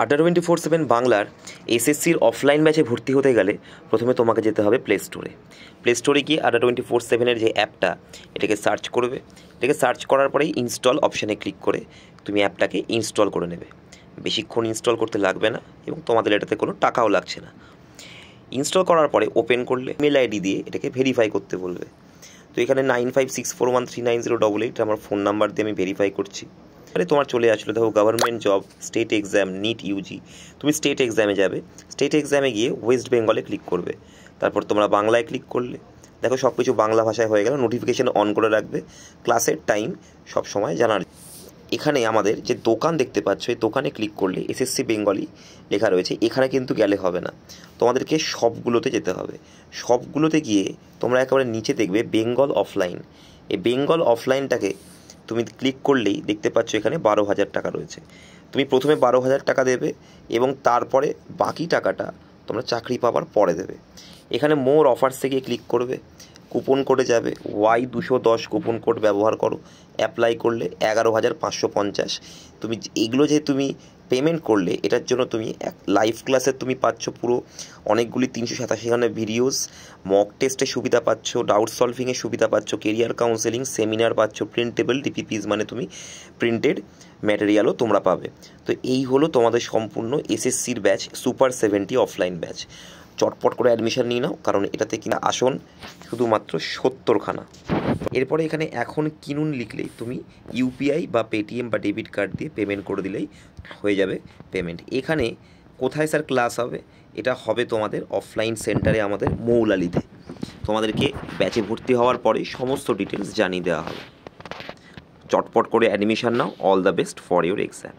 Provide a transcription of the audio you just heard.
ADDA 24/7 বাংলার এসএসসির offline ব্যাচে ভর্তি হতে গেলে প্রথমে তোমাকে যেতে হবে প্লে স্টোরে গিয়ে ADDA 24/7 যে অ্যাপটা এটাকে সার্চ করবে। এটাকে সার্চ করার পরেই ইনস্টল অপশানে ক্লিক করে তুমি অ্যাপটাকে ইনস্টল করে নেবে। বেশিক্ষণ ইনস্টল করতে লাগবে না এবং তোমাদের এটাতে কোনো টাকাও লাগছে না। ইনস্টল করার পরে ওপেন করলে মেল আইডি দিয়ে এটাকে ভেরিফাই করতে বলবে। তো এখানে 9564139088 আমার ফোন নাম্বার দিয়ে আমি ভেরিফাই করছি। তোমার চলে আসলো দেখো government job, state exam, NEET UG. তুমি স্টেট এক্সামে যাবে। স্টেট এক্সামে গিয়ে ওয়েস্ট বেঙ্গলে ক্লিক করবে। তারপর তোমরা বাংলায় ক্লিক করলে দেখো সব কিছু বাংলা ভাষায় হয়ে গেল। নোটিফিকেশান অন করে রাখবে, ক্লাসের টাইম সব সময় জানার। এখানে আমাদের যে দোকান দেখতে পাচ্ছ এই দোকানে ক্লিক করলে এসএসসি বেঙ্গলি লেখা রয়েছে। এখানে কিন্তু গেলে হবে না, তোমাদেরকে সবগুলোতে যেতে হবে। সবগুলোতে গিয়ে তোমরা একেবারে নিচে দেখবে বেঙ্গল অফলাইন। এই বেঙ্গল অফলাইনটাকে তুমি ক্লিক করলেই দেখতে পাচ্ছ এখানে 12,000 টাকা রয়েছে। তুমি প্রথমে 12,000 টাকা দেবে এবং তারপরে বাকি টাকাটা তোমরা চাকরি পাওয়ার পরে দেবে। এখানে মোর অফার্সে গিয়ে ক্লিক করবে, কুপন কোডে যাবে, Y210 কুপন কোড ব্যবহার করো। অ্যাপ্লাই করলে 11,550। তুমি এগুলো যে তুমি পেমেন্ট করলে এটার জন্য তুমি লাইভ ক্লাসে তুমি পাচ্ছ পুরো অনেকগুলি 387 ভিডিওস, মক টেস্টের সুবিধা পাচ্ছ, ডাউট সলভিংয়ের সুবিধা পাচ্ছ, কেরিয়ার কাউন্সেলিং, সেমিনার পাচ্ছ, প্রিন্টেবল ডিপিপিস মানে তুমি প্রিন্টেড ম্যাটেরিয়ালও তোমরা পাবে। তো এই হলো তোমাদের সম্পূর্ণ এসএসসির ব্যাচ সুপার 70 অফলাইন ব্যাচ। চটপট করে অ্যাডমিশন নিয়ে নাও, কারণ এটাতে কিনা আসন শুধুমাত্র 70খানা। এরপরে এখানে এখন কিনুন লিখলেই তুমি ইউপিআই বা পেটিএম বা ডেবিট কার্ড দিয়ে পেমেন্ট করে দিলেই হয়ে যাবে পেমেন্ট। এখানে কোথায় স্যার ক্লাস হবে? এটা হবে তোমাদের অফলাইন সেন্টারে আমাদের মৌলালিতে। তোমাদেরকে ব্যাচে ভর্তি হওয়ার পরেই সমস্ত ডিটেলস জানিয়ে দেওয়া হবে। চটপট করে admission now. All the best for your exam.